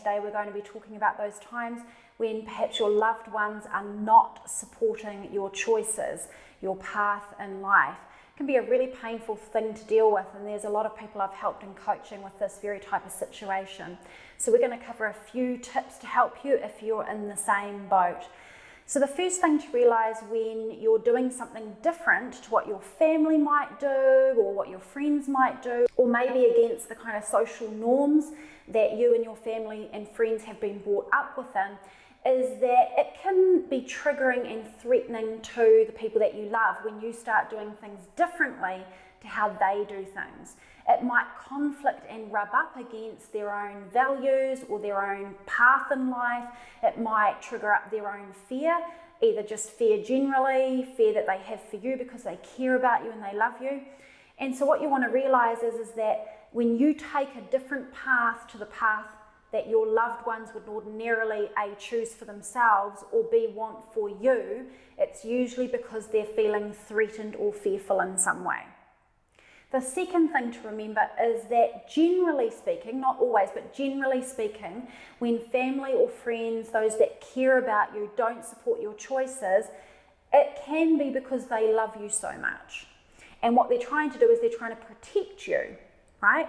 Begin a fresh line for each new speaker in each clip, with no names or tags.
today we're going to be talking about those times when perhaps your loved ones are not supporting your choices, your path in life. It can be a really painful thing to deal with, and there's a lot of people I've helped in coaching with this very type of situation. So we're going to cover a few tips to help you if you're in the same boat. So the first thing to realize when you're doing something different to what your family might do or what your friends might do, or maybe against the kind of social norms that you and your family and friends have been brought up within, is that it can be triggering and threatening to the people that you love when you start doing things differently to how they do things. It might conflict and rub up against their own values or their own path in life. It might trigger up their own fear, either just fear generally, fear that they have for you because they care about you and they love you. And so what you want to realize is that when you take a different path to the path that your loved ones would ordinarily A, choose for themselves, or B, want for you, it's usually because they're feeling threatened or fearful in some way. The second thing to remember is that generally speaking, not always, but generally speaking, when family or friends, those that care about you, don't support your choices, it can be because they love you so much. And what they're trying to do is they're trying to protect you, right?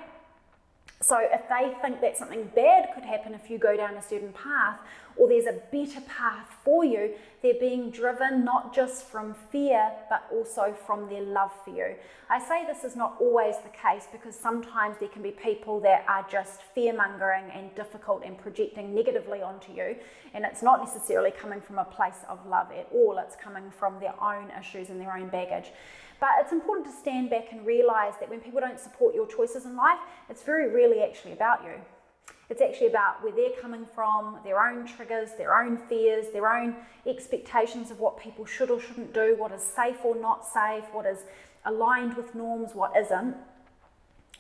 So if they think that something bad could happen if you go down a certain path, or there's a better path for you, they're being driven not just from fear, but also from their love for you. I say this is not always the case because sometimes there can be people that are just fear-mongering and difficult and projecting negatively onto you, and it's not necessarily coming from a place of love at all, it's coming from their own issues and their own baggage. But it's important to stand back and realize that when people don't support your choices in life, it's very rarely actually about you. It's actually about where they're coming from, their own triggers, their own fears, their own expectations of what people should or shouldn't do, what is safe or not safe, what is aligned with norms, what isn't.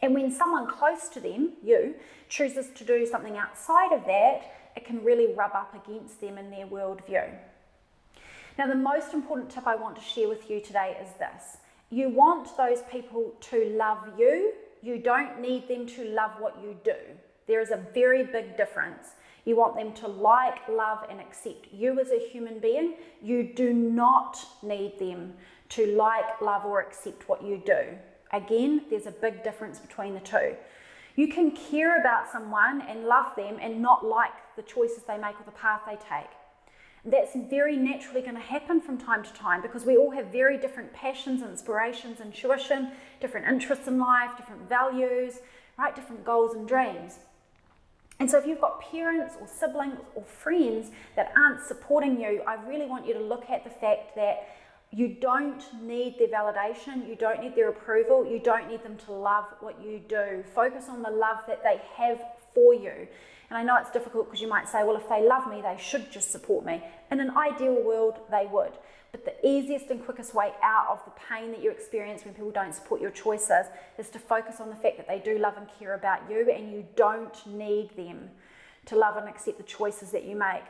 And when someone close to them, you, chooses to do something outside of that, it can really rub up against them in their worldview. Now, the most important tip I want to share with you today is this. You want those people to love you. You don't need them to love what you do. There is a very big difference. You want them to like, love, and accept you as a human being. You do not need them to like, love, or accept what you do. Again, there's a big difference between the two. You can care about someone and love them and not like the choices they make or the path they take. That's very naturally going to happen from time to time because we all have very different passions, inspirations, intuition, different interests in life, different values, right? Different goals and dreams. And so if you've got parents or siblings or friends that aren't supporting you, I really want you to look at the fact that you don't need their validation, you don't need their approval, you don't need them to love what you do. Focus on the love that they have for you. And I know it's difficult because you might say, well, if they love me, they should just support me. In an ideal world, they would. But the easiest and quickest way out of the pain that you experience when people don't support your choices is to focus on the fact that they do love and care about you, and you don't need them to love and accept the choices that you make.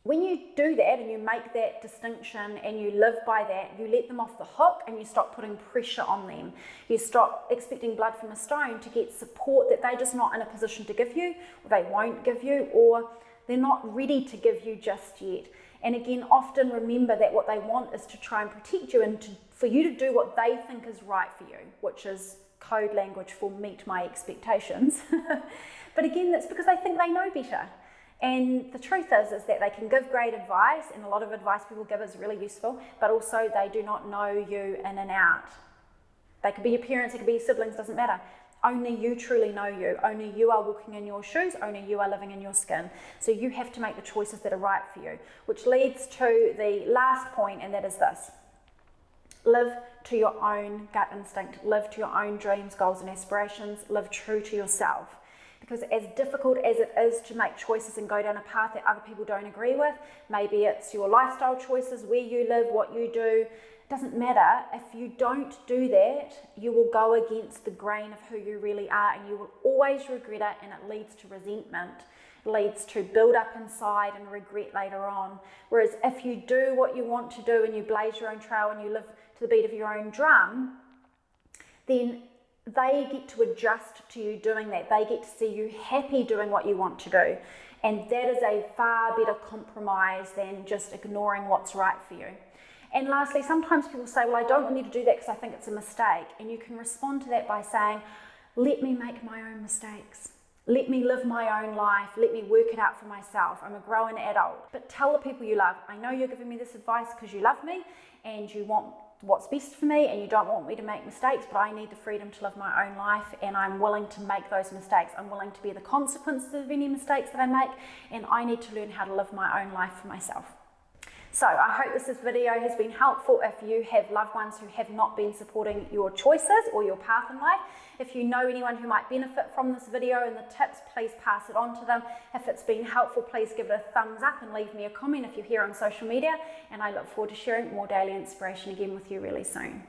When you do that and you make that distinction and you live by that, you let them off the hook and you stop putting pressure on them. You stop expecting blood from a stone to get support that they're just not in a position to give you, or they won't give you, or they're not ready to give you just yet. And again, often remember that what they want is to try and protect you and for you to do what they think is right for you, which is code language for meet my expectations. But again, that's because they think they know better. And the truth is that they can give great advice, and a lot of advice people give is really useful, but also they do not know you in and out. They could be your parents, they could be your siblings, doesn't matter. Only you truly know you. Only you are walking in your shoes. Only you are living in your skin. So you have to make the choices that are right for you, which leads to the last point, and that is this. Live to your own gut instinct. Live to your own dreams, goals, and aspirations. Live true to yourself. Because as difficult as it is to make choices and go down a path that other people don't agree with, maybe it's your lifestyle choices, where you live, what you do, it doesn't matter. If you don't do that, you will go against the grain of who you really are, and you will always regret it, and it leads to resentment. It leads to build up inside and regret later on. Whereas if you do what you want to do and you blaze your own trail and you live to the beat of your own drum, then they get to adjust to you doing that. They get to see you happy doing what you want to do. And that is a far better compromise than just ignoring what's right for you. And lastly, sometimes people say, well, I don't want you to do that because I think it's a mistake. And you can respond to that by saying, let me make my own mistakes. Let me live my own life. Let me work it out for myself. I'm a growing adult. But tell the people you love, I know you're giving me this advice because you love me and you want what's best for me and you don't want me to make mistakes, but I need the freedom to live my own life and I'm willing to make those mistakes. I'm willing to bear the consequences of any mistakes that I make, and I need to learn how to live my own life for myself. So I hope this video has been helpful if you have loved ones who have not been supporting your choices or your path in life. If you know anyone who might benefit from this video and the tips, please pass it on to them. If it's been helpful, please give it a thumbs up and leave me a comment if you're here on social media. And I look forward to sharing more daily inspiration again with you really soon.